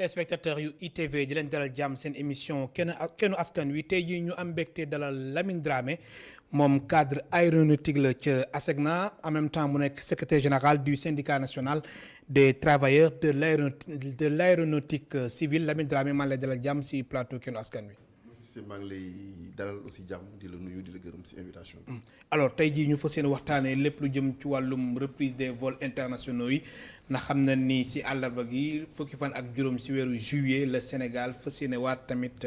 téléspectateurs yu ITV di leen dalal jàmm seen émission kennu askan wi tey jii ñu am mbégte dalal Lamine Dramé moom cadre aéronautique la ca ASECNA en même temps mu nekk secrétaire général du syndicat national des travailleurs de l'aéronautique civile Lamine Dramé maa ngi lay dalal jàmm si plateau kennu askan wi. maa ngi lay dalal aussi jàmm di la nuyu di la gërëm ci invitation bi. alors tey jii ñu fas yéene waxtaanee lépp lu jëm ci wàllum reprise des vols internationaux yi ndax xam na ni si àllarba gi fukki fan ak juróom si weeru juillet le Sénégal fas yéene waat tamit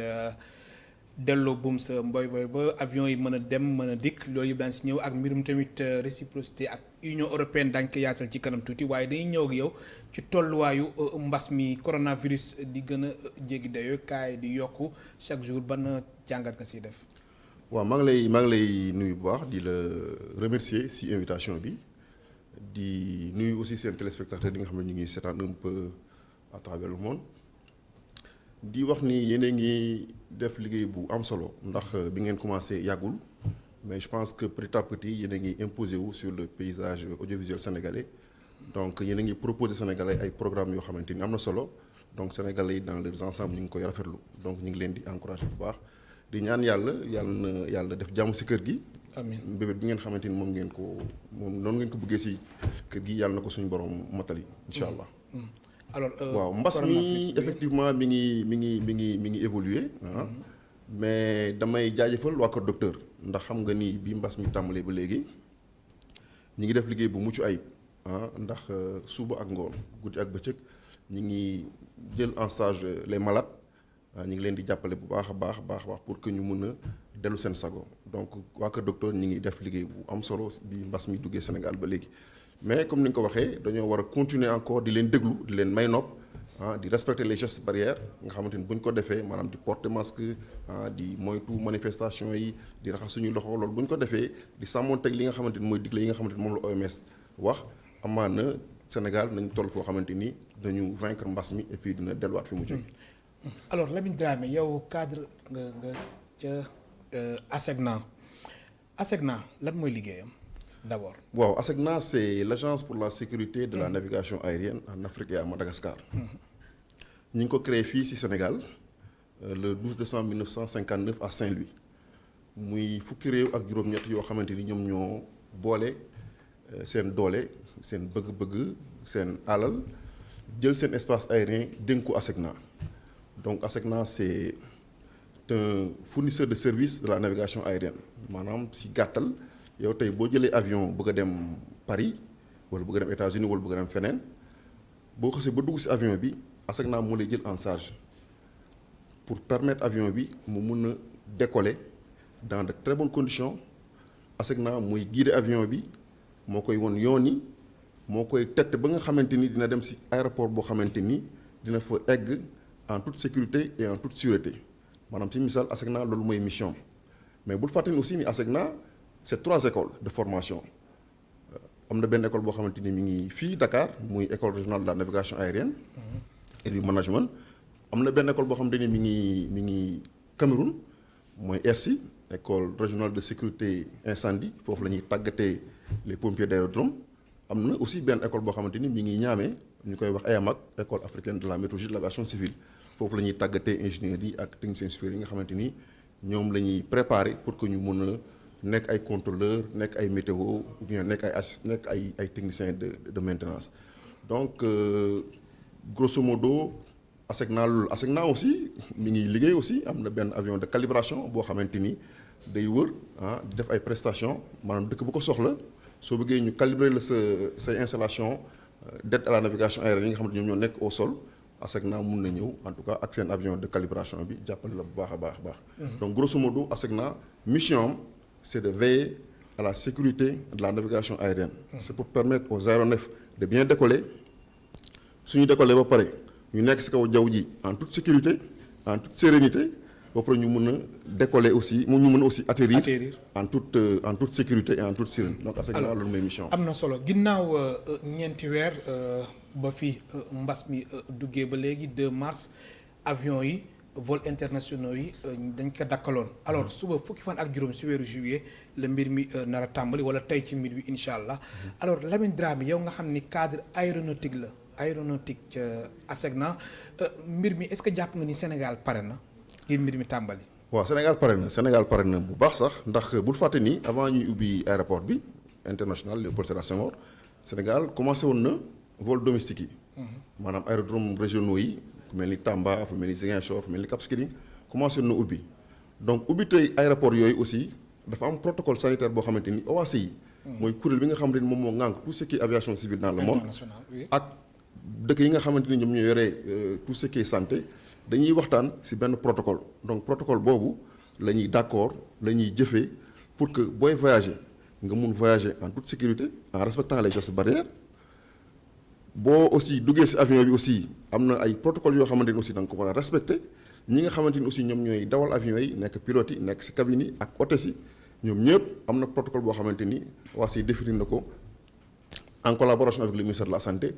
delloo buum sa mboy boy ba avion yi mën a dem mën a dikk loolu yëpp daan si ñëw ak mbirum tamit réciprocité ak Union européenne daañu ko yaatal ci kanam tuuti waaye dañuy ñëw ak yow ci tolluwaayu mbas mi coronavirus di gën a jéggi dayoo kaay di yokku chaque jour ban jàngat nga siy def. waaw maa ngi lay nuyu bu baax di la remercier ci invitation bi di nuyu aussi seen téléspectateurs yi nga xam ne ñu ngi seetaan un peu à travers le monde di wax ni yéen a ngi def liggéey bu am solo ndax bi ngeen commencé yàggul mais je pense que petit à petit yéen a ngi imposé wu sur le paysage audiovisuel sénégalais donc yéen a ngi proposé sénégalais ay programmes yoo xamante ni am na solo donc sénégalais yi dans leurs ensembles ñu ngi koy rafetlu donc ñu ngi leen di encouragé bu baax. di ñaan yàlla def jàmm ci kër gi. amiin mbébét bi ngeen xamante ni moom noonu ngeen ko bëggee ci kër gi yàlla na ko suñu borom matali incha allah. alors waaw mbas mi effectivement mi ngi évoluer mais damay jaajëfal waa Kër Docteur ndax xam nga ni bi mbas mi tàmbalee ba léegi ñi ngi def liggéey bu mucc ayib ndax suba ak ngoon guddi ak bëccëg ñi ngi jël en charge les malades. ñu ngi leen di jàppale bu baax a baax pour que ñu mun a dellu seen sago donc waa Kër Docteur ñi ngi def liggéey bu am solo bi mbas mi duggee Sénégal ba léegi mais comme ni nga ko waxee dañoo war a continuer encore di leen déglu di leen may nopp di respecter les gestes barrières nga xamante ni bu ñu ko defee maanaam di porter masque di moytu manifestation yi di raxas suñuy loxo loolu bu ñu ko defee di sàmmonteeg li nga xamante ni mooy digle yi nga xamante ni moom la OMS wax amaana Sénégal nañ toll foo xamante ni dañu vaincre mbas mi et puis dina delluwaat fi mu jógee. alors Lamine Dramé yow cadre nga ca ASECNA lan mooy liggéeyam d'abord. waaw ASECNA c'est l'agence pour la sécurité de la navigation aérienne en Afrique et à Madagascar. ñi ngi ko créé fii ci Sénégal le 12 décembre 1959 à Saint-Louis muy fukki réew ak juróom-ñett yoo xamante ni ñoom ñoo boole seen doole seen bëgg-bëgg seen alal jël seen espace aérien dénk ko ASECNA. donc ASECNA c'est un fournisseur de services de la navigation aérienne maanaam ci gàttal yow tey boo jëlee avion bëgg a dem Paris wala bëgg a dem États-Unis wala bëgg a dem feneen boo xasee ba dugg ci avion bi ASECNA moo lay jël en charge pour permettre avion bi mu mun a décoller dans de très bonnes conditions ASECNA muy guider avion bi moo koy won yoon yi moo koy tette ba nga xamante ni dina dem ci aéroport boo xamante ni dina fa egg en toute sécurité et en toute sûreté maanaam ci misaal ASECNA loolu mooy mission mais bul fàttali aussi ni ASECNA c'est 3 écoles de formation am na benn école boo xamante ni mi ngi fii Dakar muy école régionale de la navigation aérienne et du management am na benn école boo xamante ni mi ngi Cameroun mooy ERSI école régionale de sécurité incendie foofu la ñuy tàggatee les pompiers d'aérodrome am na aussi benn école boo xamante ni mi ngi Niamey ñu koy wax EAMAC école africaine de la météorologie de l'aviation civile foofu la ñuy tàggatee ingénieurs yi ak techniciens supérieurs yi nga xamante ni ñoom la ñuy préparer pour que ñu mun a nekk ay contrôleurs nekk ay météo ou bien nekk ay techniciens de maintenance donc grosso modo ASECNA aussi mi ngi liggéey aussi am na benn avion de calibration boo xamante ni day wër di def ay prestations maanaam dëkk bu ko soxla soo bëggee ñu calibrer la say installation d'aide à la navigation aérienne yi nga xamante ñoom ñoo nekk au sol ASECNA mun na ñëw en tout cas ak seen avion de calibration bi jàppale la bu baax a baax. donc grosso modo ASECNA mission c'est de veiller à la sécurité de la navigation aérienne. c'est pour permettre aux aéronefs de bien décoller suñu décoller ba pare ñu nekk ci kaw jaww ji en toute sécurité en toute sérénité ba pare ñu mën a décoller aussi ñu mën a aussi atterrir en toute sécurité et en toute sérénité donc ASECNA loolu mooy mission. am na solo ginnaaw ñeenti weer ba fi mbas mi duggee ba léegi 2 mars avion yi vol internationaux yi dañ ko dakkaloon alors suba fukki fan ak juróom ci weeru juillet la mbir mi nar a tàmbali wala tey ci mbir wi incha allah alors Lamine Dramé yow nga xam ni cadre aéronautique la aéronautique ca ASECNA mbir mi est-ce que jàpp nga ni Sénégal pare na ngir mbir mi tàmbali. waaw Sénégal pare na bu baax sax ndax bul fàtte ni avant ñuy ubbi aéroport bi international Léopold Sédar Senghor Sénégal commencé woon na vol domestique yi. maanaam aérodrome régionaux yi fu mel ni Tamba fu mel ni Ziguinchor fu mel ni Cap Skirring commencé woon na ubbi donc ubbi tey aéroport yooyu aussi dafa am protocole sanitaire boo xamante ni OACI yi. mooy kuréel bi nga xamante ni moom moo ŋànk tout ce qui est aviation civile dans le monde. ak dëkk yi nga xamante ni ñoom ñoo yore tout ce qui est santé. dañuy waxtaan ci benn protocole donc protocole boobu la ñuy d'accord la ñuy jëfee pour que booy voyager nga mun voyager en toute sécurité en respectant les gestes barrières boo aussi duggee ci avion bi aussi am na ay protocole yoo xamante ni aussi da nga ko war a respecter ñi nga xamante ni aussi ñoom ñooy dawal avion yi nekk pilote yi nekk ci cabine yi ak hôtesse yi ñoom ñëpp am na protocole boo xamante ni waa ci définir na ko en collaboration avec le ministère de la santé.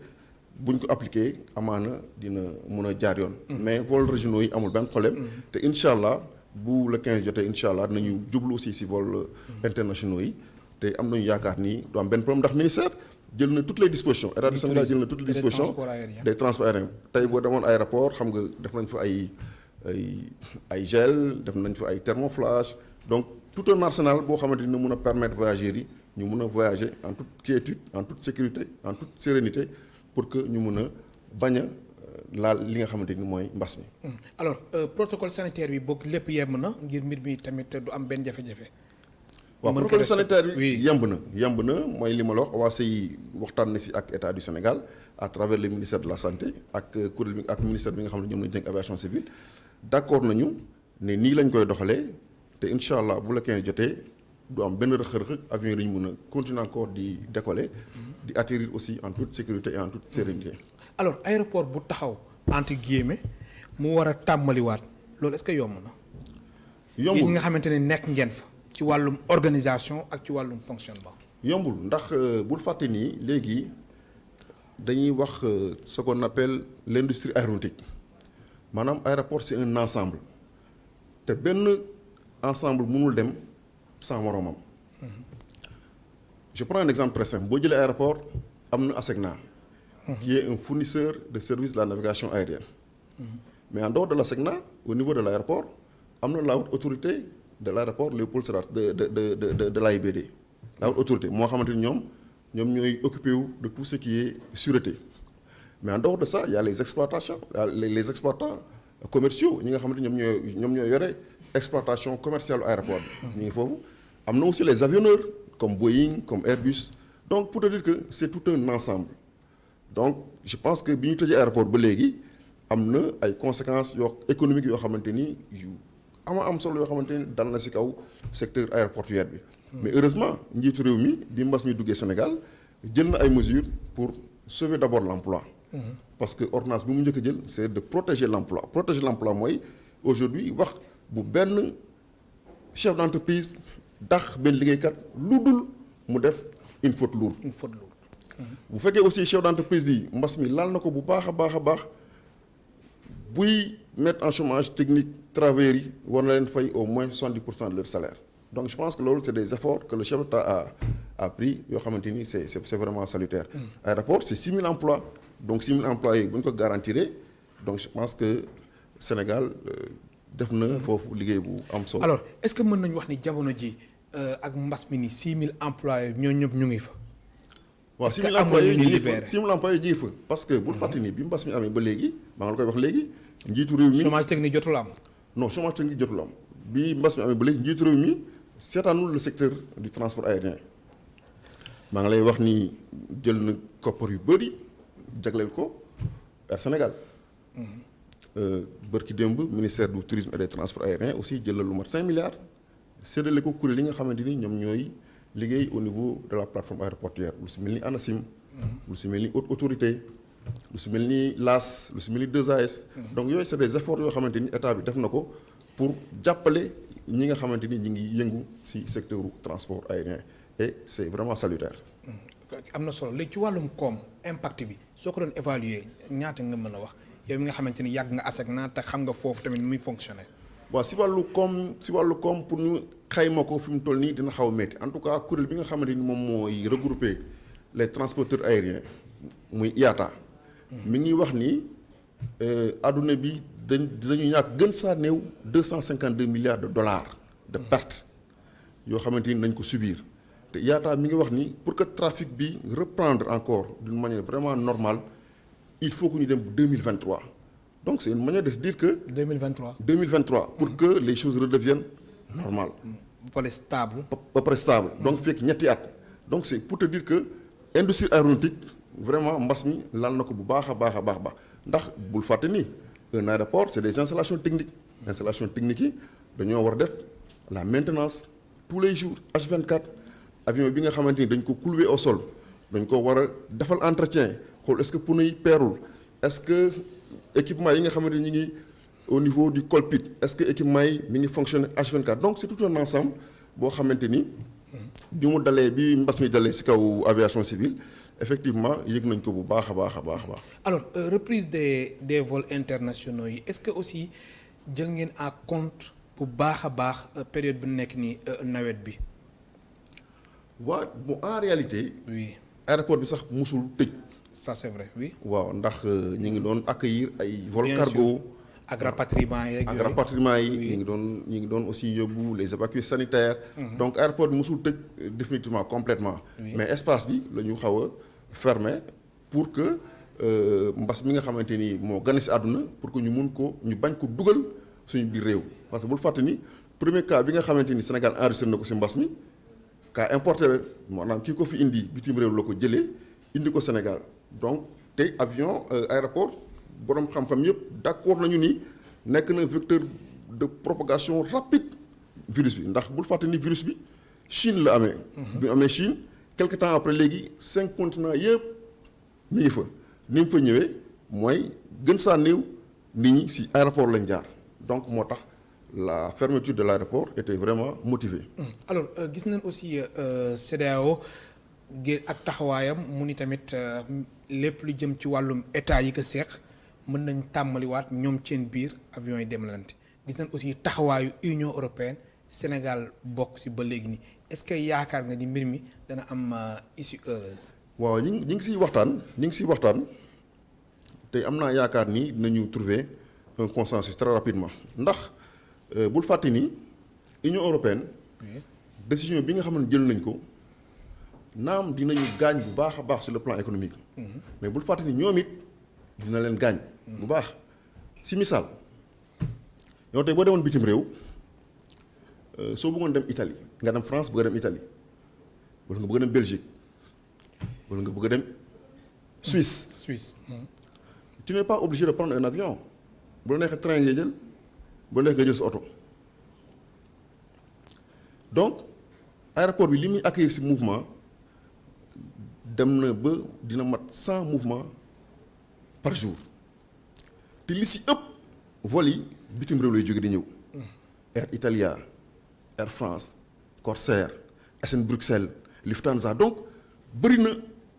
bu ñu ko appliqué amaana dina mun a jaar yoon. mais vol régionaux yi amul benn problème. te incha allah bu le 15 jotee incha allah dinañu jublu aussi si vol internationaux yi te am nañu yaakaar ni du am benn problème ndax ministère jël na toutes les dispositions état du Sénégal jël na toutes les dispositions des transports aériens tey boo demoon aéroport xam nga def nañ fa ay gel def nañ fa ay thermoflash donc tout un arsenal boo xamante ni mun a permettre voyageurs yi ñu mun a voyager en toute quiétude en toute sécurité en toute sérénité. pour que ñu mun a bañ a laal li nga xamante ni mooy mbas mi. alors protocole sanitaire bi boog lépp yemb na ngir mbir mi tamit du am benn jafe-jafe. waaw protocole sanitaire bi yemb na mooy li ma la wax OACI waxtaan na si ak état du Sénégal à travers le ministère de la santé ak kuréel bi ak ministère bi nga xam ne ñoom lañu dénk aviation civile d'accord nañu ne nii lañ koy doxalee te incha allah bu la 15 jotee du am benn rëq-rëq avion yi lañu mun a continuer encore di décoller. di atterrir aussi en toute sécurité et en toute sérénité. alors aéroport bu taxaw entre guillemets mu war a tàmbaliwaat loolu est-ce que yomb na. yombul ñi nga xamante ne nekk ngeen fa ci wàllum organisation ak ci wàllum fonctionnement. yombul ndax bul fàtte nii léegi dañuy wax ce qu'on appelle l'industrie aéronautique maanaam aéroport c'est un ensemble te benn ensemble mënul dem sans moroomam. Je prends un exemple très simple boo jëlee aéroport am na ASECNA. qui est un fournisseur de services de la navigation aérienne. mais en dehors de l'ASECNA au niveau de l'aéroport am na la haute autorité de l'aéroport Léopold Sédar de l'AIBD. la haute autorité moo xamante ni ñoom ñooy occupé wu de tout ce qui est sûreté mais en dehors de ça il y a les exploitations les exploitants commerciaux ñi nga xamante ni ñoom ñooy yore exploitation commerciale aéroport bi. ñu ngi foofu am na aussi les avionneurs. comme Boeing comme Airbus donc pour te dire que c'est tout un ensemble donc je pense que bi ñu tëjee aéroport ba léegi am na ay conséquences économiques yoo xamante ni yu am solo yoo xamante ni dal na ci kaw secteur aéroportuaire bi. mais heureusement njiitu réew mi bi mbas mi duggee Sénégal jël na ay mesures pour sauver d'abord l'emploi. parce que ordonnance bi mu njëkk a jël c'est de protéger l'emploi mooy aujourd'hui wax bu benn chef d'entreprise. dax benn liggéeykat lu dul mu def une faute lourde. bu fekkee aussi chef d'entreprise bi mbas mi laal na ko bu baax a baax buy mettre en chômage technique travailleurs yi war na leen fay au moins 70% de leur salaire donc je pense que loolu c'est des efforts que le chef d'État a pris yoo xamante ni c'est vraiment salutaire. aéroport c'est 6 000 emplois donc 6 000 emplois yi bu ñu ko garantiré donc je pense que Sénégal. def na foofu liggéey bu am solo. alors est-ce que mën nañu wax ni jamono ji ak mbas mi ni 6 000 employés ñoo ñëpp ñu ngi fa. waaw 6 000 employés ñu ngi fa 6 000 employés ñu ngi fa parce que bul fàtte ni bi mbas mi amee ba léegi maa ngi la koy wax léegi njiitu réew mi. chômage technique jotul am. non chômage technique jotul am bi mbas mi amee ba léegi njiitu réew mi seetaanul le secteur du transport aérien maa ngi lay wax ni jël na koppar yu bëri jagleel ko Air Sénégal. bërki démb ministère du tourisme et des transports aériens aussi jël lu mat 5 milliards séddale ko kuréel yi nga xamante ni ñoom ñooy liggéey au niveau de la plateforme aéroportuaire lu si mel ni ANACIM. lu si mel ni haute autorité lu si mel ni LAS lu si mel ni 2AS. donc yooyu c'est des efforts yoo xamante ni état bi def na ko pour jàppale ñi nga xamante ni ñi ngi yëngu ci secteur transport aérien et c'est vraiment salutaire. am na solo léegi ci wàllum koom impact bi soo ko doon évaluer ñaata nga mën a wax yow mi nga xamante ni yàgg nga ASECNA te xam nga foofu tamit muy fonctionner. waaw ci wàllu koom pour ñu xayma ko fi mu toll nii dina xaw a métti en tout cas kuréel bi nga xamante ni moom mooy regrouper les transporteurs aériens muy IATA mi ngi wax ni adduna bi dañu ñàkk gën saa néew 252 milliards de dollars de pertes yoo xamante ni nañ ko subir te IATA mi ngi wax ni pour que trafic bi reprendre encore d'une manière vraiment normale il faut que ñu dem 2023 donc c'est une manière de dire que 2023 pour que les choses redeviennent normales. ba pare stable donc fekk ñetti at donc c'est pour te dire que industrie aéronautique vraiment mbas mi laal na ko bu baax a baax a baax ndax bul fàtte ni un aéroport c'est des installations techniques yi dañoo war a def la maintenance tous les jours H24 avion bi nga xamante ni dañ ko clouer au sol dañ ko war a defal entretien xool est-ce que pneu yi peerul est-ce que équipement yi nga xamante ni ñu ngi au niveau du cockpit est-ce que équipement yi mi ngi fonctionner H24 donc c'est tout un ensemble boo xamante ni bi mbas mi dalee ci kaw aviation civile effectivement yëg nañ ko bu baax a baax. alors reprise des vols internationaux yi est-ce que aussi jël ngeen en compte bu baax a baax période bi nekk nii nawet bi. waaw bon en réalité. oui aéroport bi sax musul tëj. ça c'est vrai oui. waaw ndax ñu ngi doon accueillir ay vol cargo. ak rapatriement yeeg yooyu. ak rapatriement yi ñu ngi doon aussi yóbbu les évacués sanitaires. donc aéroport bi musul tëj définitivement complètement mais espace bi la ñu xaw a fermé pour que mbas mi nga xamante ni moo gane si àdduna pour que ñu bañ ko dugal suñu biir réew parce que bul fàtte ni premier cas bi nga xamante ni Sénégal enregistré na ko si mbas mi cas importé la maanaam kii ko fi indi bitim réew la ko jëlee indi ko Sénégal donc te avion aéroport borom xam-xam yëpp d'accord nañu ni nekk na vecteur de propagation rapide virus bi ndax bul fàtte ni virus bi Chine la amee. bi mu amee Chine quelque temps après léegi 5 continents yëpp mi ngi fa ni mu fa ñëwee mooy gën saa néew nit ñi ci aéroport lañ jaar donc moo tax la fermeture de l'aéroport était vraiment motivée. alors gis nañ aussi CEDEAO ak taxawaayam mu ni tamit lépp lu jëm ci wàllum état yi ko seq mën nañ tàmmaliwaat ñoom seen biir avions yi demlante gis nañ aussi taxawaayu Union européenne Sénégal bokk ci ba léegi nii est-ce que yaakaar nga ni mbir mi dana am issue heureuse. waaw ñi ngi siy waxtaan te am naa yaakaar ni dinañu trouver un consensus très rapidement ndax bul fàtte ni Union européenne décision bi nga xam ne jël nañ ko naam dinañu gaañ bu baax a baax sur le plan économique mais bul fàtte ni ñoom it dina leen gaañ bu baax si misaal yow tey boo demoon bitim réew soo bëggoon dem Italie nga dem France bëgg a dem Italie wala nga bëgg a dem Belgique wala nga bëgg a dem Suisse. Tu n'es pas obligé de prendre un avion bu la neexee train ngay jël bu la neexee nga jël sa oto donc aéroport bi li muy accueillir ci mouvement dem na ba dina mat 100 mouvements par jour te li ci ëpp vol yi bitim réew lay jóge di ñëw. Air Italia Air France Corsair SN Bruxelles Lufthansa donc bëri na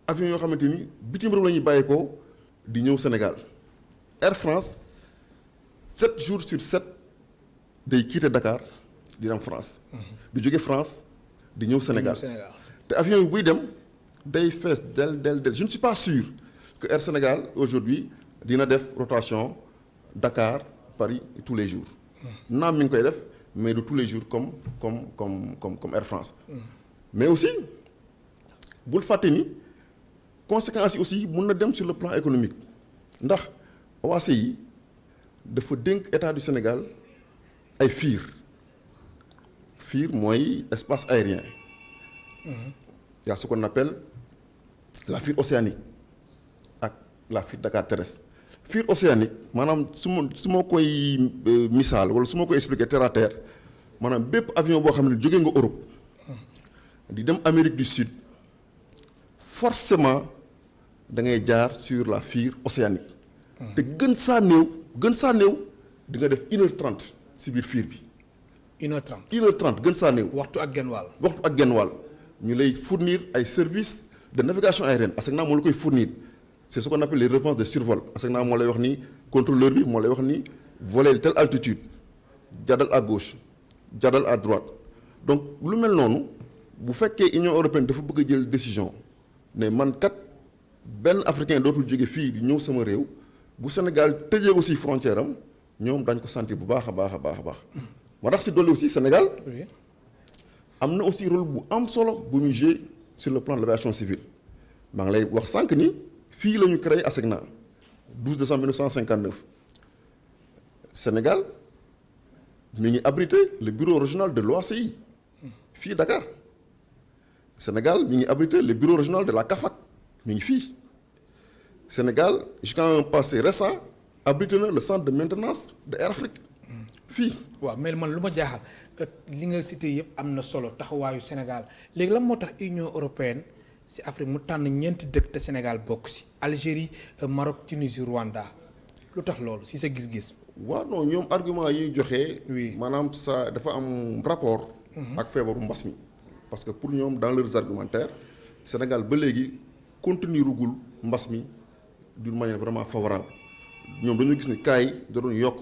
avion yoo xamante ni bitim réew la ñuy bàyyeekoo di ñëw Sénégal Air France 7 jours sur 7 day quitter Dakar di dem France. di jóge France di ñëw Sénégal te avion yi buy dem day fees del je ne suis pas sûr que Air Sénégal aujourd'hui dina def rotation Dakar Paris tous les jours. naam mi ngi koy def mais de tous les jours comme Air France. mais aussi bul fàtte ni conséquences yi aussi mun na dem sur le plan économique ndax OAC yi dafa dénk état du Sénégal ay FIR mooy espace aérien. y a ce qu'on appelle la FIR océanique ak la FIR Dakar terrestre. FIR océanique maanaam su ma koy misaal wala su ma koy expliquer terre à terre maanaam bépp avion boo xam ne jógee nga Europe di dem Amérique du Sud forcément da ngay jaar sur la FIR océanique. te gën saa néew di nga def 1h30 si biir FIR bi. 1h30 gën saa néew. waxtu ak genn wàll. ñu lay fournir ay services de navigation aérienne ASECNA moo la koy fournir. c'est ce qu'on appelle les repenses de survol ASECNA moo lay wax ni contrôleur bi moo lay wax ni voler telle altitude jàddal à gauche jàddal à droite donc lu mel noonu bu fekkee Union européenne dafa bëgg a jël décision ne man kat benn africain dootul jóge fii di ñëw sama réew bu Sénégal tëjee aussi frontière am ñoom dañ ko sentir bu baax a baax a baax a baax. moo tax si dolli aussi Sénégal am na aussi rôle bu am solo bu ñu jouer sur le plan de l'aviation civile maa ngi lay wax sànq ni fii la ñu créé ASECNA 12 décembre 1959 Sénégal mi ngi abrité le bureau régional de l'OACI fii Dakar Sénégal mi ngi abrité le bureau régional de la CAFAC mi ngi fii Sénégal jusqu'à un passé récent abrité na le centre de maintenance de Air Afrique fii. waaw mais man lu ma jaaxal li nga cité yëpp am na solo taxawaayu Sénégal léegi lan moo tax Union européenne ci Afrique mu tànn ñeenti dëkk te Sénégal bokk ci Algérie Maroc Tunisie Rwanda lu tax loolu ci sa gis-gis. waaw non ñoom argument yi joxe. oui maanaam ça dafa am rapport. ak feebaru mbas mi. parce que pour ñoom dans leurs argumentaires Sénégal ba léegi contenirugul mbas mi d'une manière vraiment favorable ñoom dañoo gis ni cas yi da doon yokk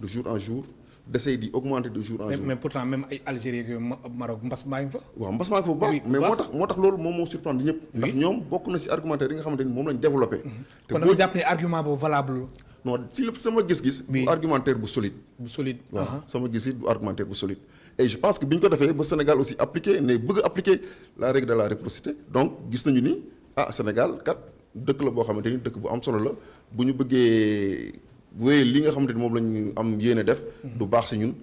de jour en jour décès di augmenter de jour en jour. mais pourtant même ay Algérie ak Maroc mbas maa ngi fa. waaw mbas maa ngi fa bu baax mais moo tax loolu moom moo surprendre ñëpp. ndax ñoom bokk na ci argumentaire yi nga xamante ni moom lañ développé. kon dama jàpp ne argument boobu valable. non ci lépp sama gis-gis. du argumentaire bu solide. bu solide. waaw sama gis-gis du argumentaire bu solide. et je pense que bi ñu ko defee ba Sénégal aussi appliqué ne bëgg a appliquer la règle de la réciprocité donc gis nañu ni Sénégal kat dëkk la boo xamante ni dëkk bu am solo la bu ñu bëggee wéyee li nga xamante ni moom la ñu am yéene def. du baax ci ñun.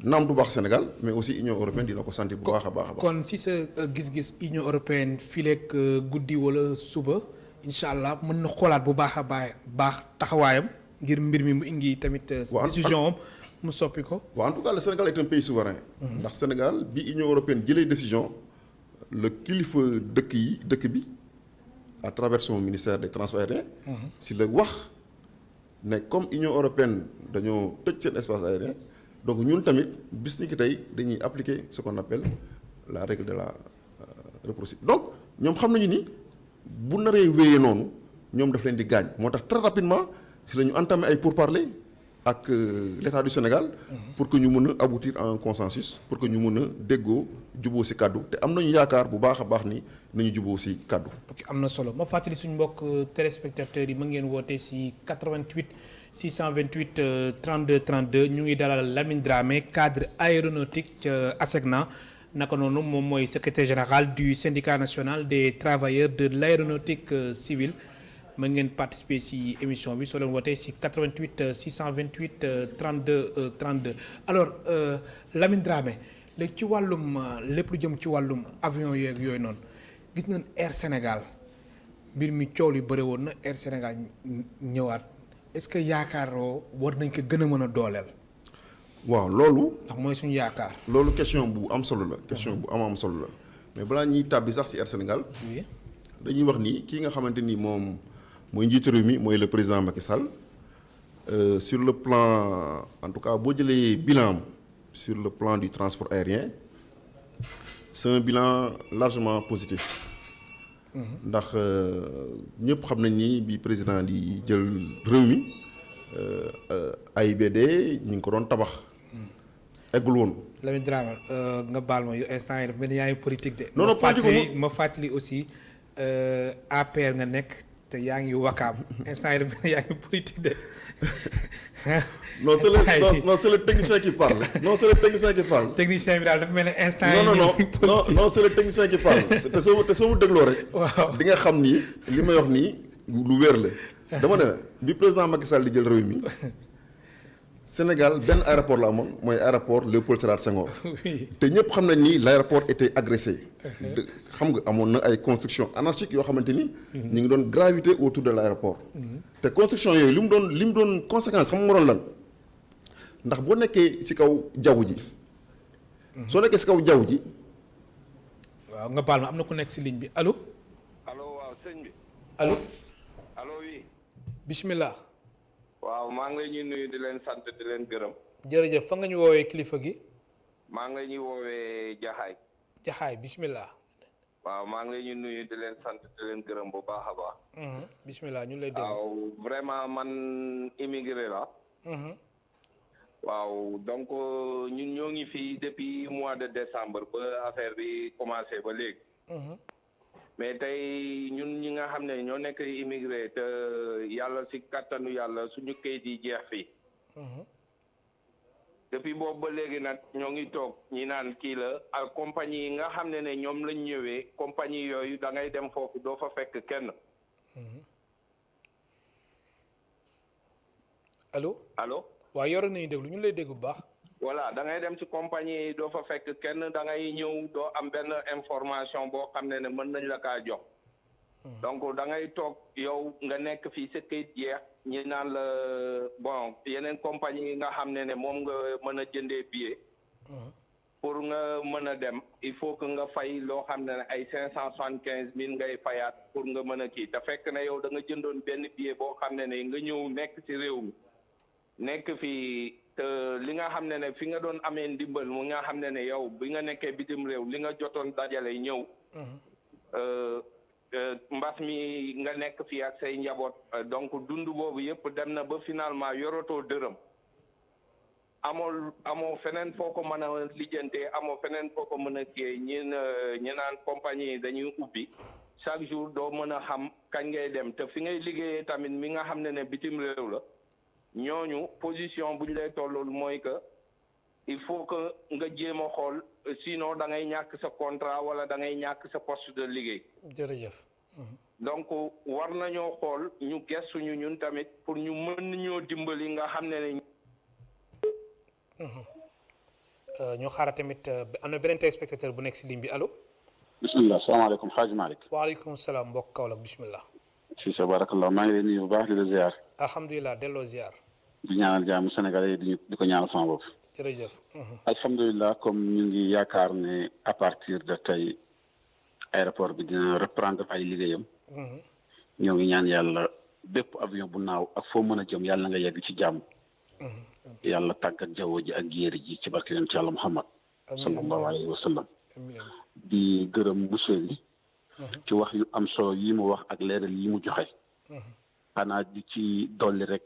naam du baax Sénégal mais aussi Union européenne dina ko sentir bu baax a baax a baax. kon si sa gis-gis Union européenne fileeg guddi wala suba incha allah mën na xoolaat bu baax a baax taxawaayam ngir mbir mi mu indi tamit. décision am mu soppi ko. waaw en tout cas le Sénégal est un pays souverain. ndax Sénégal bi Union européenne jëlee décision le kilifa dëkk bi à travers son ministère des transports aériens. si la wax ne comme Union européenne dañoo tëj seen espace aérien. donc ñun tamit bis ni ki tey dañuy appliquer ce qu'on appelle la règle de la réciprocité donc ñoom xam nañu ni bu naree wéyee noonu ñoom daf leen di gaañ moo tax très rapidement si la ñu entamé ay pourparlers ak l'État du Sénégal pour que ñu mën a aboutir à un consensus pour que ñu mën a déggoo juboo ci kàddu te am nañu yaakaar bu baax a baax ni nañu juboo ci kàddu. ok am na solo ma fàttali suñu mbokk téléspectateurs yi ma ngeen woote ci 88 628 32 32 ñu ngi dalal Lamine Dramé cadre aéronautique ca ASECNA naka noonu moom mooy secrétaire général du syndicat national des travailleurs de l'aéronautique civile mën ngeen participer ci émission bi soo leen wootee ci 88 628 32 32 alors Lamine Dramé léegi ci wàllum lépp lu jëm ci wàllum avion yeeg yooyu noonu gis nañ Air Sénégal mbir mi coow li bëre woon na Air Sénégal ñëwaat est-ce que yaakaaroo war nañ ko gën a mën a dooleel. waaw loolu. ndax mooy suñu yaakaar. loolu question bu am solo la. question bu am solo la mais balaa ñuy tàbbi sax ci Air Sénégal. oui dañuy wax ni kii nga xamante ni moom mooy njiitu réew mi mooy le président Macky Sall sur le plan en tout cas boo jëlee bilan sur le plan du transport aérien c'est un bilan largement positif. ndax ñëpp xam nañ ni bi président di jël réew mi AIBD ñu ngi ko doon tabax. eggul woon. Lamine Dramé nga baal ma yu instant yi daf mel ni yaa ngi politique de. non politique ma fàttali aussi APR nga nekk te yaa ngi wakaam instant yi daf mel ni yaa ngi politique de. non c'est le technicien qui parle. non c'est le technicien qui parle. technicien bi daal dafa mel ni instant yi. non c'est le technicien qui parle. te soo mu dégloo rek. waaw di nga xam ni li may wax nii lu wér la. dama ne bi président Macky Sall di jël réew mi Sénégal benn aéroport la amoon mooy aéroport Léopold Sédar Senghor. te ñëpp xam nañ ni l'aéroport était agressé. xam nga amoon na ay constructions anarchiques yoo xamante ni. ñu ngi doon graviter autour de l'aéroport. te construction yooyu li mu doon conséquence xam nga ma doon lan ndax boo nekkee ci kaw jaww ji. soo nekkee ci kaw jaww ji. waaw nga baal ma am na ku nekk ci ligne bi allo. allo waaw sëñ bi. allo. allo oui. bismillah. waaw maa ngi lay ñuy nuyu di leen sant di leen gërëm. jërëjëf fa nga ñu woowee kilifa gi. maa ngi lay ñuy woowee Jaxaay. Jaxaay bismillah. waaw maa ngi lay ñuy nuyu di leen sant di leen gërëm bu baax a baax. bismillah ñu lay déglu. waaw vraiment man immigré la. waaw donc ñun ñoo ngi fii depuis mois de décembre ba affaire bi commencé ba léegi. mais tey ñun ñi nga xam ne ñoo nekk immigré te yàlla si kattanu yàlla suñu kayit yi jeex fii depuis boobu ba léegi nag ñoo ngi toog ñi naan kii la ak compagnie yi nga xam ne ñoom lañ ñëwee compagnie yooyu da ngay dem foofu doo fa fekk kenn. allo. waaw yore nañu déglu ñu lay dégg bu baax. voilà da ngay dem ci compagnie yi doo fa fekk kenn da ngay ñëw doo am benn information boo xam ne mën nañ la kaa jox. donc da ngay toog yow nga nekk fii sa kayit jeex ñi naan la bon yeneen compagnie yi nga xam ne moom nga mën a jëndee billet. pour nga mën a dem il faut que nga fay loo xam ne ay 575 000 ngay fayaat pour nga mën a kii te fekk na yow da nga jëndoon benn billet boo xam ne nga ñëw nekk ci réew mi nekk fii te li nga xam ne fi nga doon amee ndimbal mu nga xam ne yow bi nga nekkee bitim réew li nga jotoon dajale ñëw. mbas mi nga nekk fii ak say njaboot donc dund boobu yëpp dem na ba finalement yorotoo dërëm amoo feneen foo ko mën a lijjantee amoo feneen foo ko mën a kiyee ñi naan compagnie yi dañuy ubbi chaque jour doo mën a xam kañ ngay dem te fi ngay liggéeyee tamit mi nga xam ne bitim réew la ñooñu position bu ñu lay tollool mooy que il faut que nga jéem a xool sinon da ngay ñàkk sa contrat wala da ngay ñàkk sa poste de liggéey. jërëjëf. donc war nañoo xool ñu gestuñu ñun tamit pour ñu mën ñoo dimbali nga xam ne. ñu xaaral tamit am na beneen téléspectateur bu nekk si ligne bi allo. bisimilah salaamaaleykum Hadj Malick. waaleykum salaam mbokk Kaolack bisimilah. si sa barakallah maa ngi lay nuyu bu baax di la ziar. alhamdulilah delloo ziar. di ñaanal jàmm Sénégalais yi di ko ñaanal sama bopp. jërëjëf. alhamdulilah comme ñu ngi yaakaar ne à partir de tey aéroport bi dina reprendre ay liggéeyam. ñoo ngi ñaan yàlla bépp avion bu naaw ak foo mën a jëm yàlla nga yegg ci jàmm. yàlla tàggat jaww ji ak jéeri ji ci barke yonent yàlla Muhammad sallallahu alayhi wa sallam. di gërëm monsieur bi ci wax yu am solo yi mu wax ak leeral yi mu joxe. xanaa di ci dolli rek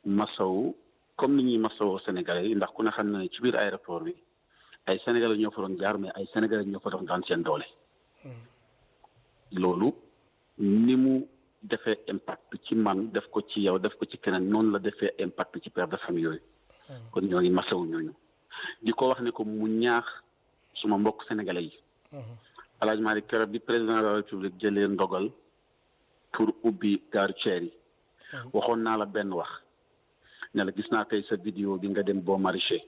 masawu comme ni ñuy masawoo Sénégalais yi ndax ku ne xam na ne ci biir aéroport bi ay Sénégalais ñoo fa doon jaar mais ay Sénégalais ñoo fa doon daan seen doole. loolu ni mu defee impact ci man def ko ci yow def ko ci keneen noonu la defee impact ci père de famille yooyu. kon ñoo ngi masawu ñooñu. di ko wax ne ko mu ñaax suma mbokk sénégalais yi. El Hadj Malick keroog bi président de la république jëlee ndogal pour ubbi gaaru ceer yi. waxoon naa la benn wax ne la gis naa tey sa vidéo bi nga dem boo maraîcher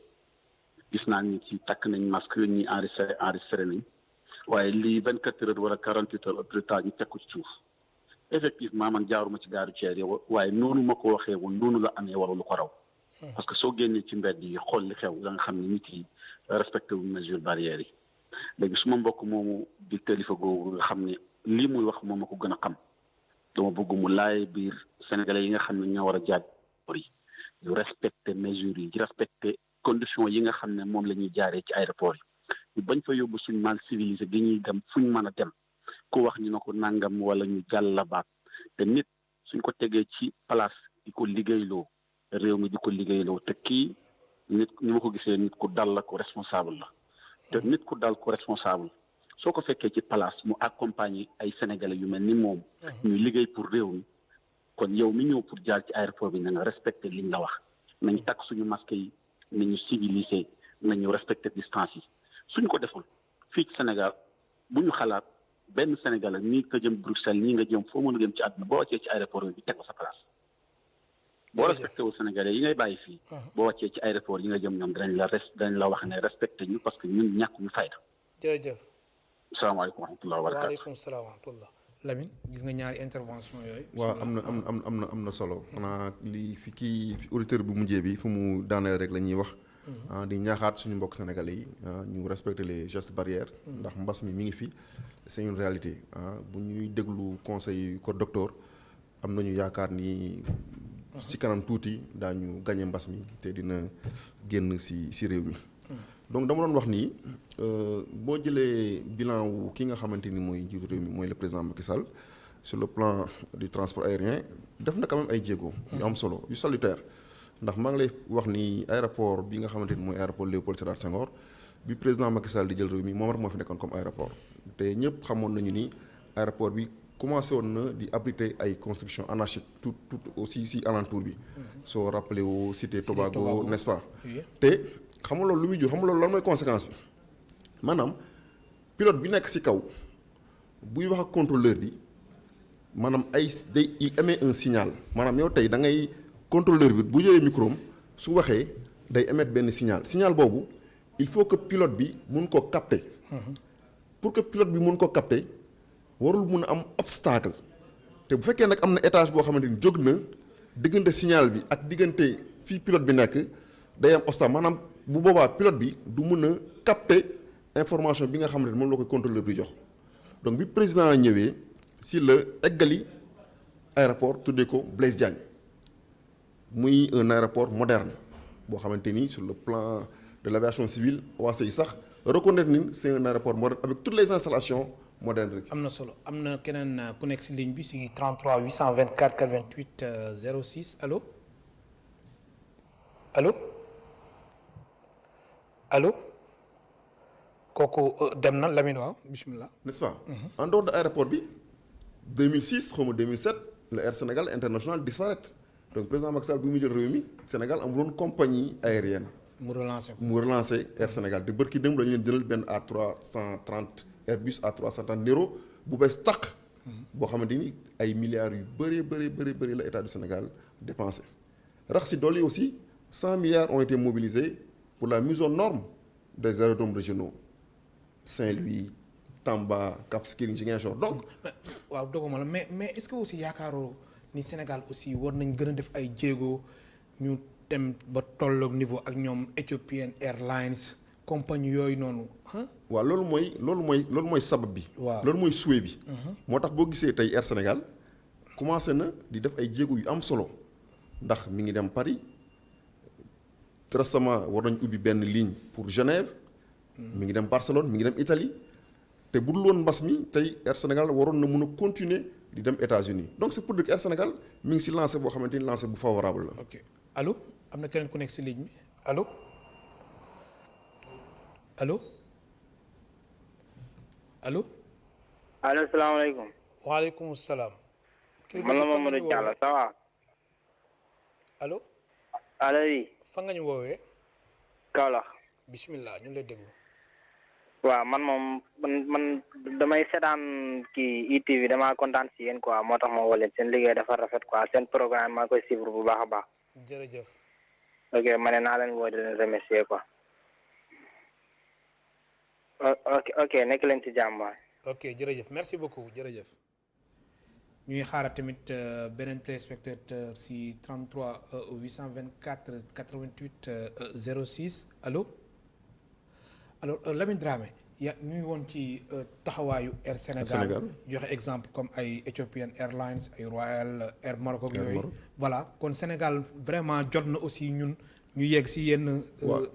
gis naa ni ci takk nañ masque yooyu ñuy enregistré nañ waaye lii 24 heures wala 48 heures plus tard ñu teg ko ci suuf. effectivement man jaaruma ci gaaru ceer yi waaye noonu ma ko waxee woon noonu la amee wala lu ko raw. parce que soo génnee ci mbedd yi xool li xew da nga xam ne nit yi respecté wu mesure barrières yi léegi su ma mbokk moomu di kilifa googu nga xam ne lii muy wax moom ma ko gën a xam dama bëgg mu laay biir sénégalais yi nga xam ne ñoo war a jaar yi ñu respecté mesures yi ñu respecté conditions yi nga xam ne moom la ñuy jaaree ci aéroport yi ñu bañ fa yóbbu suñ mal civilisé gi ñuy dem fuñ mën a dem ku wax ñu ne ko nangam wala ñu jàllabaat te nit suñ ko tegee ci place di ko liggéeyloo réew mi di ko liggéeyloo te kii nit ni ma ko gisee nit ku dal la ko responsable la te nit ku dal ko responsable soo ko fekkee ci place mu accompagner ay sénégalais yu mel ni moom ñuy liggéey pour réew mi kon yow mi ñëw pour jaar ci aéroport bi na nga respecté liñ la wax nañ takk suñu masque yi nañu civilisé nañu respecté distance yi suñ ko deful fii ci Sénégal bu ñu xalaat benn sénégalais nii nga jëm Bruxelles nii nga jëm foo mën a jëm ci àdduna boo wàccee ci aéroport bi teg ko sa place boo respecté wu sénégalais yi ngay bàyyi fii boo wàccee ci aéroport yi nga jëm ñoom dañ la wax ne respecté ñu parce que ñun ñàkk ñu fayda. jërëjëf. salaamaaleykum wa rahmatulah wa barakaatu. waaleykum salaam wa rahmatulah. Lamine gis nga ñaari intervention yooyu. waaw am na solo xanaa lii fi kii auditeur bu mujjee bi fu mu daaneel rek la ñuy wax. di ñaaxaat suñu mbokk sénégalais yi ñu respecter les gestes barrières. ndax mbas mi ngi fi c'est une réalité bu ñuy déglu conseil ko docteur am nañu yaakaar ni. si kanam tuuti daañu gagné mbas mi te dina génn si réew mi. donc dama doon wax nii boo jëlee bilan wu ki nga xamante ni mooy njiitu réew mi mooy le président Macky Sall sur le plan du transport aérien def na quand même ay jéego. yu am solo yu salutaire ndax maa ngi lay wax ni aéroport bi nga xamante ni mooy aéroport Léopold Sédar Senghor bi président Macky Sall di jël réew mi moom rek moo fi nekkoon comme aéroport te ñëpp xamoon nañu ni aéroport bi commencé woon na di abriter ay construction anarchique tout aussi si alentour bi soo rappelé wu cité Tobago n'est-ce pas te xam nga loolu lu muy jur xam nga loolu lan mooy conséquence bi maanaam pilote bi nekk si kaw buy wax ak contrôleur bi maanaam il émet un signal maanaam yow tey da ngay contrôleur bi bu jëlee micro su waxee day émettre benn signal boobu il faut que pilote bi mun ko capter pour que pilote bi mun ko capter warul mun a am obstacle te bu fekkee nag am na étage boo xamante ni jóg na diggante signal bi ak diggante fii pilote bi nekk day am obstacle maanaam bu boobaa pilote bi du mun a capter information bi nga xamante ni moom la koy contrôleur bi jox donc bi président la ñëwee si la eggali aéroport tuddee ko Blaise Diagne muy un aéroport moderne boo xamante ni sur le plan de l'aviation civile OACI sax reconnaître ni c'est un aéroport moderne avec toutes les installations modernes rek. am na solo am na keneen ku nekk si ligne bi si 33 824 88 06 allo allo allo kooku dem na Lamine waaw bismillah. n'est-ce pas. En dehors de aéroport bi 2006 xaw ma 2007 le Air Sénégal International disparaître donc président Macky Sall bi mu jël réew mi Sénégal amuloon compagnie aérienne. mu relancé Air Sénégal te bërki démb dañu leen jëlal benn A330 Airbus A330 Nero bu bees tàq. boo xamante ni ay milliards yu bëri la état du Sénégal dépensé. rax si dolli aussi 100 milliards ont été mobilisés pour la mise aux normes des aérodromes régionaux Saint-Louis Tamba Cap Skirring Ziguinchor donc. waaw doguma la mais est-ce que aussi yaakaaroo ni Sénégal aussi war nañ gën a def ay jéego ñu dem ba tolloog niveau ak ñoom Ethiopian Airlines compagnie yooyu noonu waaw loolu mooy sabab bi. waaw loolu mooy souhait bi. moo tax boo gisee tey Air Sénégal commencé na di def ay jéego yu am solo ndax mi ngi dem Paris récemment war nañ ubbi benn ligne pour Genève. mi ngi dem Barcelone mi ngi dem Italie te bu dul woon mbas mi tey Air Sénégal waroon na mun a continuer di dem États-Unis donc c'est pour dire que Air Sénégal mi ngi si lancé boo xamante ni lancé bu favorable la. ok allo am na keneen ku nekk si ligne bi allo allo allo. allo salaamaaleykum. waaleykum salaam. man la Mamadou Diallo ça va. allo. allo oui. fa nga ñu woowee. Kaolack. bismillah ñu ngi lay déglu. waaw man moom man damay seetaan kii ITV damaa kontaan si yéen quoi moo tax ma woo leen seen liggéey dafa rafet quoi seen programme maa koy suivre bu baax a baax. jërëjëf. ok ma ne naa leen woo di leen remercier quoi. ok nekk leen ci jàmm waay. ok jërëjëf merci beaucoup jërëjëf. ñuy xaaral tamit beneen téléspectateur si 33 824 88 06 allo. alors Lamine Dramé ñu ngi woon ci taxawaayu Air Sénégal joxe exemple comme ay Ethiopian Airlines ay Royal Air Maroc ak yooyu voilà kon Sénégal vraiment jot na aussi ñun ñu yegg si yenn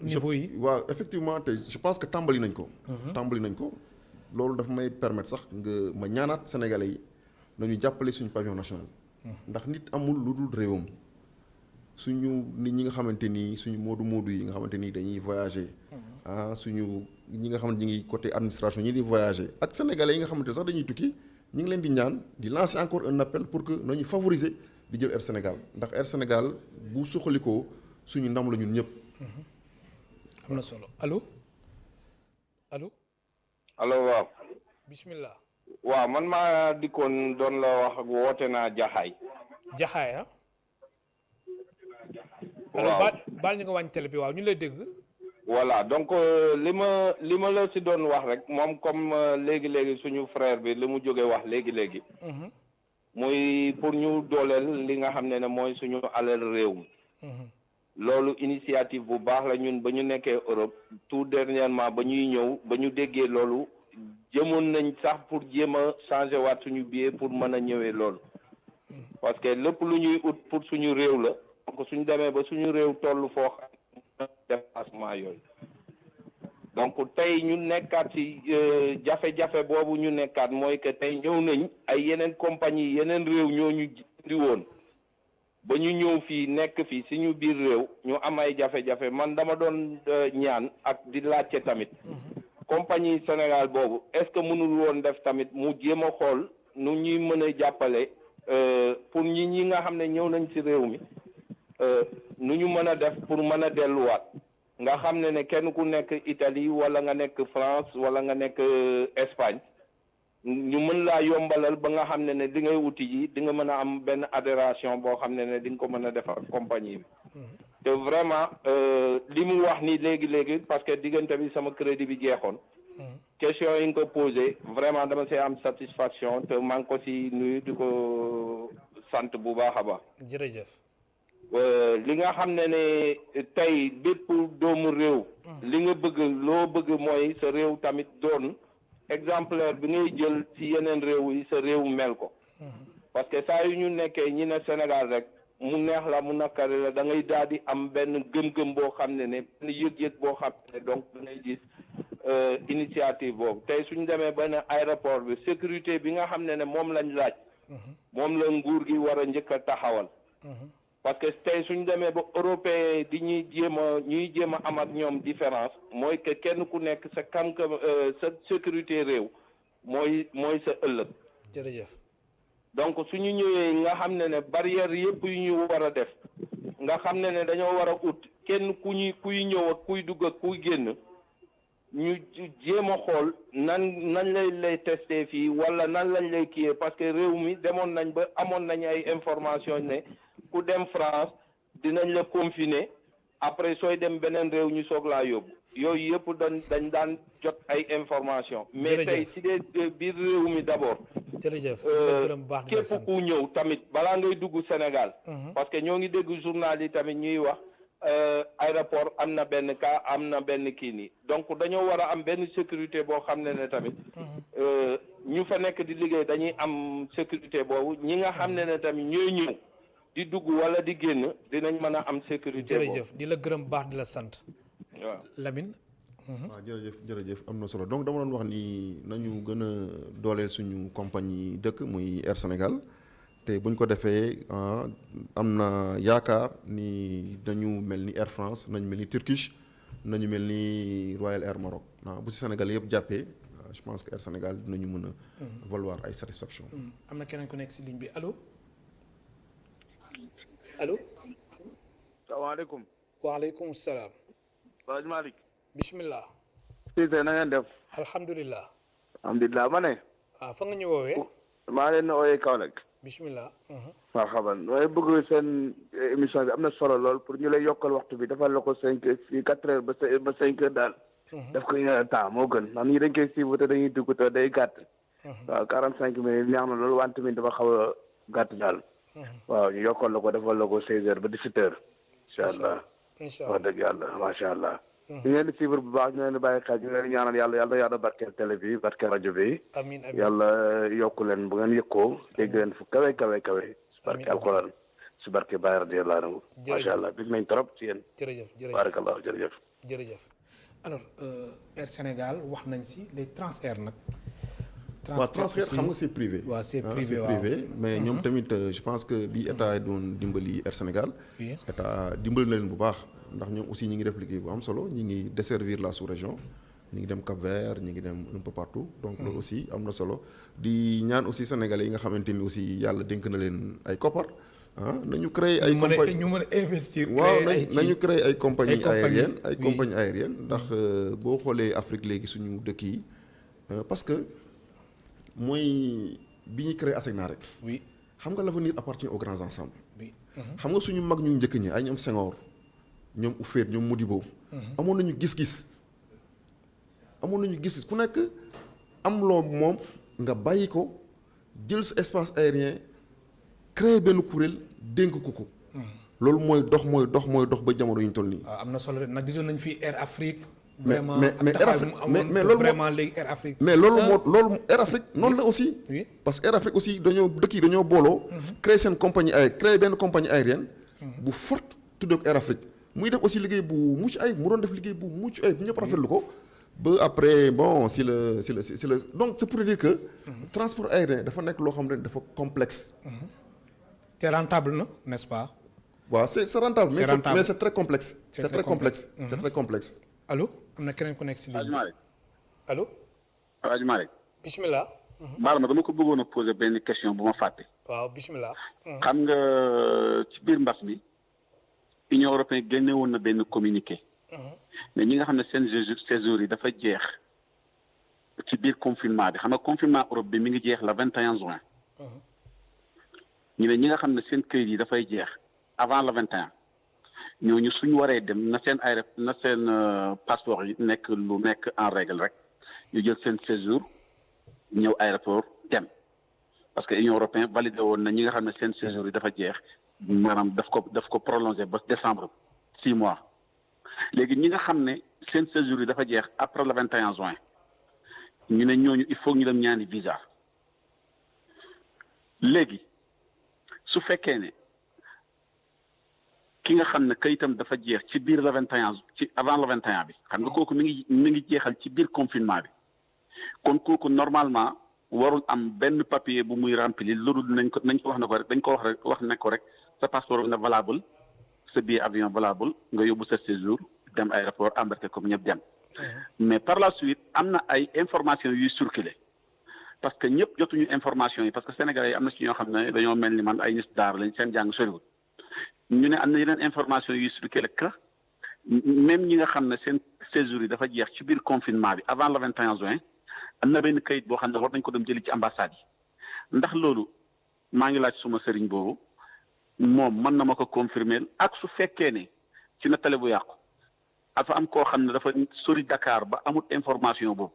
niveau yi waaw effectivement te je pense que tàmbali nañ ko loolu dafa may permettre sax ma ñaanaat sénégalais yi nañu jàppale suñu pavillon national ndax nit amul lu dul réewam suñu nit ñi nga xamante ni suñu moodu yi nga xamante ni dañuy voyager suñu ñi nga xamante ñi ngi côté administration ñi di voyager ak sénégalais yi nga xamante sax dañuy tukki ñi ngi leen di ñaan di lancer encore un appel pour que nañu favoriser di jël Air Sénégal ndax Air Sénégal bu suqalikoo suñu ndam la ñun ñëpp. am na solo allo allo. allo waaw. bismillah. waaw man maa dikkoon doon la wax woote naa Jaxaay. Jaxaay ah. waaw alors baal ñu nga wàññi télé bi waaw ñu lay dégg. voilà donc li ma la si doon wax rek moom comme léegi suñu frère bi li mu jógee wax léegi. muy pour ñu dooleel li nga xam ne mooy suñu alal réew mi. loolu initiative bu baax la ñun ba ñu nekkee Europe tout dernièrement ba ñuy ñëw ba ñu déggee loolu jëmoon nañ sax pour jéem a changer waat suñu billet pour mën a ñëwee loolu. parce que lépp lu ñuy ut pour suñu réew la. donc suñu demee ba suñu réew toll foo xam déplacement yooyu donc tey ñu nekkaat ci jafe-jafe boobu ñu nekkaat mooy que tey ñëw nañ ay yeneen compagnie yeneen réew ñoo ñu di woon ba ñu ñëw fii nekk fii suñu biir réew ñu am ay jafe-jafe man dama doon ñaan ak di laajte tamit compagnie Sénégal boobu est-ce que mënul woon def tamit mu jéem a xool nu ñuy mën a jàppale pour ñi nga xam ne ñëw nañ ci réew mi nu ñu mën a def pour mën a delluwaat nga xam ne kenn ku nekk Italie wala nga nekk France wala nga nekk Espagne ñu mën laa yombalal ba nga xam ne di ngay wuti ji di nga mën a am benn adhération boo xam ne di nga ko mën a def ak compagnie bi te vraiment li mu wax ni léegi parce que diggante bi sama crédit bi jeexoon question yi nga ko posé vraiment dama see am satisfaction te maa ngi ko si nuyu di ko sant bu baax a baax. jërëjëf. li nga xam ne tey bépp doomu réew. li nga bëgg loo bëgg mooy sa réew tamit doon exemplaire bi ngay jël ci yeneen réew yi sa réew mel ko. parce que saa yu ñu nekkee ñi ne Sénégal rek mu neex la mu nakari la da ngay daal di am benn gëm-gëm boo xam ne benn yëg-yëg boo xam ne donc da ngay gis initiative boobu tey suñu demee benn aéroport bi sécurité bi nga xam ne moom lañ laaj. moom la nguur gi war a njëkk a taxawal. parce que tey suñu demee ba européen di ñuy jéem a am ak ñoom différence mooy que kenn ku nekk sa sa sécurité réew mooy sa ëllëg. jërëjëf. donc suñu ñëwee nga xam ne barrière yëpp yu ñu war a def nga xam ne dañoo war a ut kenn kuy ñëw ak kuy dugg ak kuy génn ñu jéem a xool nan lay testé fii wala nan lañ lay kiyee parce que réew mi demoon nañ ba amoon nañ ay information ne ku dem France dinañ la confiner après sooy dem beneen réew ñu soog laa yóbbu yooyu yëpp dañ daan jot ay information mais tey si dee biir réew mi d'abord jërëjëf képp ku ñëw tamit balaa ngay dugg Sénégal parce que ñoo ngi dégg journal yi tamit ñuy wax aéroport am na benn cas am na benn kii nii donc dañoo war a am benn sécurité boo xam ne tamit ñu fa nekk di liggéey dañuy am sécurité boobu ñi nga xam ne tamit ñooy ñëw di dugg wala di génn dinañ mën a am sécurité boobu. jërëjëf di la gërëm baax di la sant. waaw Lamine. waaw jërëjëf am na solo donc dama doon wax ni nañu gën a dooleel suñu compagnie dëkk muy Air Sénégal te buñ ko defee am na yaakaar ni nañu mel ni Air France nañu mel ni Turkish nañu mel ni Royal Air Maroc bu ci Sénégal yëpp jàppee je pense que Air Sénégal dinañu mën a valoir ay satisfaction. am na keneen ku nekk si ligne bi allo. allo. salaamaaleykum. waaleykum salaam. Baaj Malick. bisimilah. Cissé na ngeen def. alhamdulilah. alhamdulilah ma ne. ah fa nga ñu woowee. maa leen na ooyee Kaolack. bisimilah. waaw xaban waaye bëgg seen émission bi am na solo lool pour ñu lay yokkal waxtu bi defal la ko 4 heures ba 5 heures daal. daf ko temps moo gën ndax ñi dañ koy suivre te dañuy dugg te day gàtt. waaw 45 minutes neex na loolu wante mi dafa xaw a gàtt daal. waaw ñu yokkal la ko defal la ko 16 heures ba 17 heures. incha allah wax dëgg yàlla macha allah. ñu leen di suivre bu baax ñu leen di bàyyi xel ñu leen di ñaanal yàlla barkeel télé bi barkeel rajo bi. amiin amiin yàlla yokku leen bu ngeen yëkkoo dégg leen fu kawe. si barke alquran si barke Baye radiyallahu anhu. macha allah bég nañ trop ci yéen. jërëjëf barakallah jërëjëf. alors Air Sénégal wax nañ si les transferts nag. waaw transfert xam nga c'est privé. waaw c'est privé c'est privé mais ñoom tamit je pense que li état doon dimbali Air Sénégal. état dimbali na leen bu baax ndax ñoom aussi ñi ngi def liggéey bu am solo ñi ngi desservir la sous-région ñi ngi dem Cap-Vert ñi ngi dem un peu partout. donc loolu aussi am na solo di ñaan aussi sénégalais yi nga xamante ni aussi yàlla dénk na leen ay koppar nañu créer ay compagnie ñu mën a investir. waaw nañu créer ay compagnie aérienne ay compagnie aérienne ndax boo xoolee Afrique léegi suñu dëkk yi parce que mooy bi ñuy créer ASECNA rek. oui xam nga l'avenir appartient aux grands ensembles. oui. xam nga suñu mag ñu njëkk ñi ay ñoom Senghor ñoom Houphouët ñoom Modibo. amoon nañu gis-gis ku nekk am loo moom nga bàyyi ko jël sa espace aérien créer benn kuréel dénk ko. loolu mooy dox ba jamono yu ñu toll nii. waaw am na solo rek nag gisoon nañu fi Air Afrique. vraiment mais loolu vraiment léegi Air Afrique. mais loolu Air Afrique noonu la aussi. oui parce que Air Afrique aussi dañoo booloo. créer seen compagnie créer benn compagnie aérienne. bu forte tuddee ko Air Afrique. muy def aussi liggéey bu mucc ayib mu doon def liggéey bu mucc ayib ñëpp rafetlu ko. ba après bon si la donc c'est pour dire que. transport aérien dafa nekk loo xam ne dafa complexe. te rentable na n'est-ce pas. waaw c'est rentable. mais c'est très complexe. c'est très complexe. c'est très complexe. allo am na keneen ku nekk si ligne bi. allo. Alaaji Malick. bismillah. baal ma dama ko bëggoon a poser benn question bu ma fàtte. waaw bismillah. xam nga ci biir mbas mi Union européenne génne woon na benn communiqué. mais ñi nga xam ne seen séjour yi dafa jeex ci biir confinement bi xam nga confinement Europe bi mi ngi jeex la 21 juin. ñu ne ñi nga xam ne seen këyit yi dafay jeex avant le 21 ñooñu suñu waree dem na seen passeport yi nekk lu nekk en règle rek ñu jël seen séjour ñëw aéroport dem parce que Union européenne validé woon na ñi nga xam ne seen séjour yi dafa jeex maanaam daf ko prolongé ba décembre 6 mois léegi ñi nga xam ne seen séjour yi dafa jeex après le 21 juin ñu ne ñooñu il faut ñu dem ñaani visa léegi su fekkee ne ki nga xam ne kayitam dafa jeex ci biir le 21 ci avant le 21 bi xam nga kooku mi ngi jeexal ci biir confinement bi kon kooku normalement warul am benn papier bu muy remplir loolu nañ ko wax ne ko rek dañ ko wax ne ko rek sa passeport na valable sa billet avion valable nga yóbbu sa séjour dem aéroport embarqué comme ñëpp dem mais par la suite am na ay information yuy circuler parce que ñëpp jotuñu information yi parce que sénégalais yi am na ci ñoo xam ne dañoo mel ni man ay nit daar lañ seen jàng soriwul ñu ne am na yeneen information yuy circuler que même ñi nga xam ne seen séjour yi dafa jeex ci biir confinement bi avant le 21 juin am na benn kayit boo xam ne war nañ ko dem jëli ci ambassade yi ndax loolu maa ngi laaj suma sëriñ boobu moom mën na ma ko confirmer ak su fekkee ne ci nettali bu yàqu dafa am koo xam ne dafa sori Dakar ba amul information boobu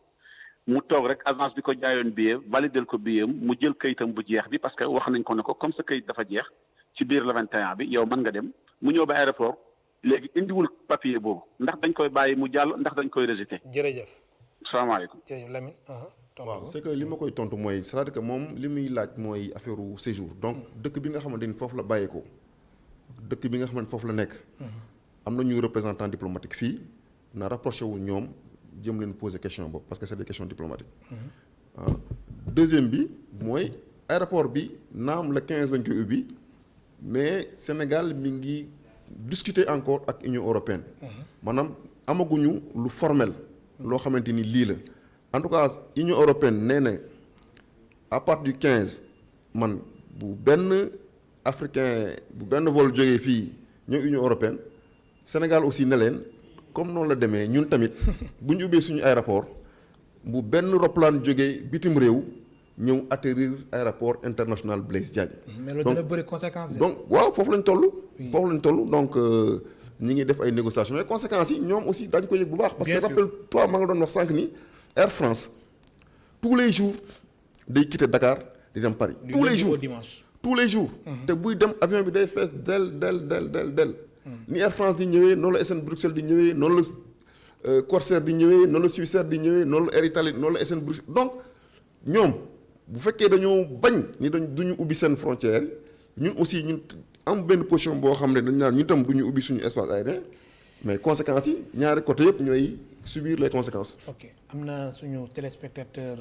mu toog rek agence bi ko jaayoon billet validel ko billet mu jël kayitam bu jeex bi parce que wax nañ ko ne ko comme sa kayit dafa jeex ci biir le 21 bi yow mën nga dem mu ñëw ba aéroport léegi indiwul papier boobu ndax dañ koy bàyyi mu jàll ndax dañ koy rejeté. jërëjëf. salaamaaleykum. jërëjëf Lamine. waaw c'est que li ma koy tontu mooy c'est-à-dire que moom li muy laaj mooy affaire séjour donc dëkk bi nga xamante ni foofu la bàyyeekoo dëkk bi nga xamante foofu la nekk. am na ñu représentant diplomatique fii na rapproché wu ñoom jëm leen poser question boobu parce que c'est des questions diplomatiques. deuxième bi mooy aéroport bi naam le 15 lañ koy ubbi mais Sénégal mi ngi discuter encore ak Union européenne. maanaam amaguñu lu formel. loo xamante ni lii la en tout cas Union européenne nee na à partir du 15 man bu benn africain bu benn vol jógee fii ñëw Union européenne Sénégal aussi ne leen comme noonu la demee ñun tamit bu ñu ubbee suñu aéroport bu benn roplaan jógee bitim réew ñëw atterrir aéroport international Blaise Diagne. mais loolu dina bëri conséquences. donc waaw foofu lañ toll. foofu lañ toll donc. ñi ngi def ay négociations mais conséquences yi ñoom aussi dañ ko yëg bu baax. parce que rappelle-toi maa nga doon wax sànq ni Air France tous les jours day quitter Dakar di dem Paris. tous les jours tous les jours. te buy dem avion bi day fees del ni Air France di ñëwee noonu la SN Bruxelles di ñëwee noonu la Corsair di ñëwee noonu la Swissair di ñëwee noonu la Air Italie noonu la SN Bruxelles donc ñoom bu fekkee dañoo bañ ni duñu ubbi seen frontière ñun aussi ñun. am benn position boo xam ne dañ naan ñu tam du ñu ubbi suñu espace aérien mais conséquences yi ñaari côté yëpp ñooy subir les conséquences. ok am na suñu téléspectateur